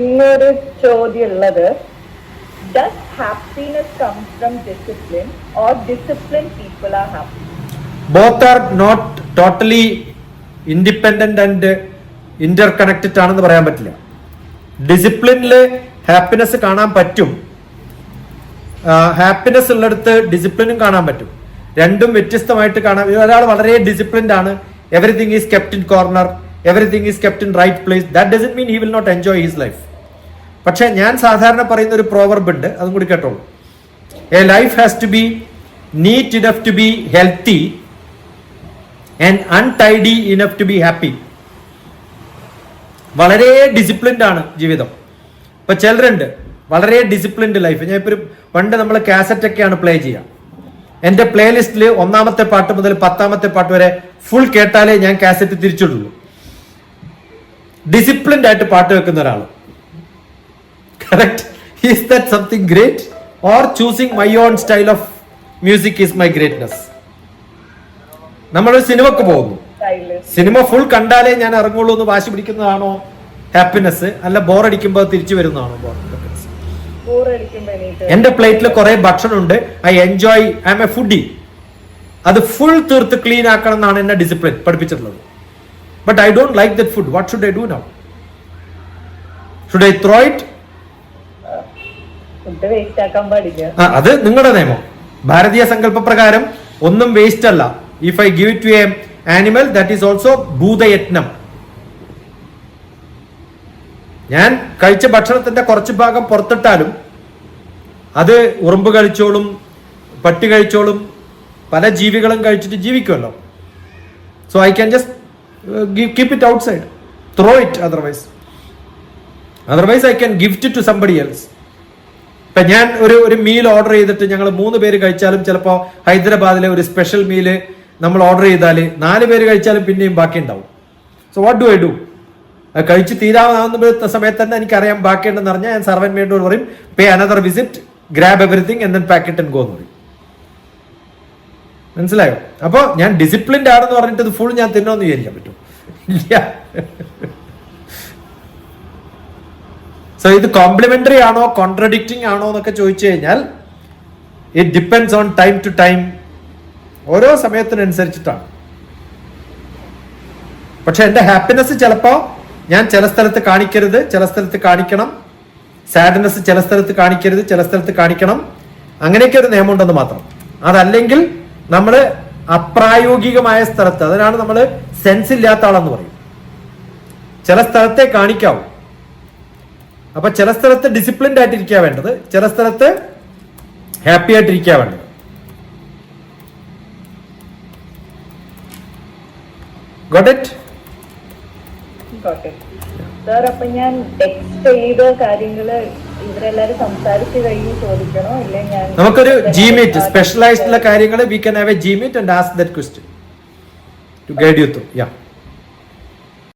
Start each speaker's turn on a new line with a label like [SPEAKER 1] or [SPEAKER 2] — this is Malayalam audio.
[SPEAKER 1] ഇന്നൊരു ചോദ്യം ഉള്ളത്, does happiness come from discipline or disciplined people are happy?
[SPEAKER 2] Both are not totally independent and interconnected ആണെന്ന് പറയാൻ പറ്റില്ല. ഡിസിപ്ലിനില് ഹാപ്പിനെസ് കാണാൻ പറ്റും, ഹാപ്പിനെസ് ഉള്ളിടത്ത് ഡിസിപ്ലിനും കാണാൻ പറ്റും. രണ്ടും വ്യത്യസ്തമായിട്ട് കാണാം. ഒരാൾ വളരെ ഡിസിപ്ലിൻഡ് ആണ്, everything is kept in corner, everything is kept in right place. That doesn't mean he will not enjoy his life. പക്ഷെ ഞാൻ സാധാരണ പറയുന്ന ഒരു പ്രോവർബ് ഉണ്ട്, അതും കൂടി കേട്ടോളൂ. A life has to be neat enough to be healthy and untidy enough to be happy. വളരെ ഡിസിപ്ലിൻഡ് ആണ് ജീവിതം. ഇപ്പൊ ചിലരുണ്ട് വളരെ ഡിസിപ്ലിൻഡ് ലൈഫ്. ഞാൻ ഇപ്പൊ പണ്ട് നമ്മൾ കാസറ്റ് ഒക്കെയാണ് പ്ലേ ചെയ്യുക. എന്റെ പ്ലേലിസ്റ്റിൽ 1ാമത്തെ പാട്ട് മുതൽ 10ാമത്തെ പാട്ട് വരെ ഫുൾ കേട്ടാലേ ഞാൻ കാസറ്റ് തിരിച്ചിടുള്ളൂ. ഡിസിപ്ലിൻഡ് ആയിട്ട് പാട്ട് വെക്കുന്ന ഒരാൾ. Correct? Is that something great? Or choosing my own style of music is my greatness? നമ്മളൊരു സിനിമക്ക് പോകുന്നു, സിനിമ ഫുൾ കണ്ടാലേ ഞാൻ ഇറങ്ങുള്ളൂ എന്ന് വാശി പിടിക്കുന്നതാണോ ഹാപ്പിനെസ്? അല്ല ബോറടിക്കുമ്പോൾ തിരിച്ചു വരുന്നതാണോ ഹാപ്പിനെസ്? എന്റെ പ്ലേറ്റിൽ കുറെ ഭക്ഷണമുണ്ട്, I enjoy, I am a foodie, അത് ഫുൾ തീർത്ത് ക്ലീൻ ആക്കണം എന്നാണ് എന്നെ ഡിസിപ്ലിൻ പഠിപ്പിച്ചിട്ടുള്ളത്. But I don't like that food. What should I do now? Should I throw it? അത് നിങ്ങളുടെ നിയമം. ഭാരതീയ സങ്കല്പ പ്രകാരം ഒന്നും വേസ്റ്റ് അല്ല. If I give it to a animal, that is also ഭൂതയത്നം. ഞാൻ കഴിച്ച ഭക്ഷണത്തിന്റെ കുറച്ച് ഭാഗം പുറത്തിട്ടാലും അത് ഉറുമ്പ് കഴിച്ചോളും, പട്ടി കഴിച്ചോളും, പല ജീവികളും കഴിച്ചിട്ട് ജീവിക്കുമല്ലോ. So I can just keep it outside, throw it. Otherwise I can gift it to somebody else. ഇപ്പൊ ഞാൻ ഒരു മീൽ ഓർഡർ ചെയ്തിട്ട് ഞങ്ങൾ 3 പേര് കഴിച്ചാലും, ചിലപ്പോൾ ഹൈദരാബാദിലെ ഒരു സ്പെഷ്യൽ മീല് നമ്മൾ ഓർഡർ ചെയ്താൽ 4 പേര് കഴിച്ചാലും പിന്നെയും ബാക്കി ഉണ്ടാവും. So what do I do? കഴിച്ച് തീരാവുന്ന സമയത്ത് തന്നെ എനിക്കറിയാം ബാക്കിയുണ്ടെന്ന് പറഞ്ഞാൽ ഞാൻ സർവൻമേനോട് പറയും, pay another visit, grab everything and then pack it and go എന്ന് പറയും. മനസ്സിലായോ? അപ്പൊ ഞാൻ ഡിസിപ്ലിൻഡ് ആണെന്ന് പറഞ്ഞിട്ട് ഇത് ഫുൾ ഞാൻ തിന്നോന്ന് വിചാരിക്കാൻ പറ്റും? ഇല്ല. സോ ഇത് കോംപ്ലിമെന്ററി ആണോ കോൺട്രഡിക്റ്റിംഗ് ആണോ എന്നൊക്കെ ചോദിച്ചു കഴിഞ്ഞാൽ it depends on time to time. ഓരോ സമയത്തിനനുസരിച്ചിട്ടാണ്. പക്ഷെ എന്റെ ഹാപ്പിനെസ് ചിലപ്പോ ഞാൻ ചില സ്ഥലത്ത് കാണിക്കരുത്, ചില സ്ഥലത്ത് കാണിക്കണം. സാഡ്നെസ് ചില സ്ഥലത്ത് കാണിക്കരുത്, ചില സ്ഥലത്ത് കാണിക്കണം. അങ്ങനെയൊക്കെ ഒരു നിയമം ഉണ്ടെന്ന് മാത്രം. അതല്ലെങ്കിൽ നമ്മൾ അപ്രായോഗികമായ സ്ഥലത്ത്, അതിനാണ് നമ്മൾ സെൻസ് ഇല്ലാത്ത ആളെന്ന് പറയും. ചില സ്ഥലത്തെ കാണിക്കാവൂ. അപ്പൊ ചില സ്ഥലത്ത് ഡിസിപ്ലിൻഡ് ആയിട്ടിരിക്കുക വേണ്ടത്, ചില സ്ഥലത്ത് ഹാപ്പി ആയിട്ടിരിക്കുക വേണ്ടത്. Got it?
[SPEAKER 1] സർ, അപ്പൊ ഞാൻ ടെക്സ്റ്റ് ചെയ്ത കാര്യങ്ങള് ഇവരെല്ലാരും സംസാരിച്ച് കഴിഞ്ഞ് ചോദിക്കണോ? ഇല്ലേ ഞാൻ
[SPEAKER 2] നമുക്കൊരു ജിമീറ്റ് സ്പെഷ്യലൈസ്ഡ് ഉള്ള കാര്യങ്ങൾ we can have a G Meet and ask that question to guide you through. Yeah.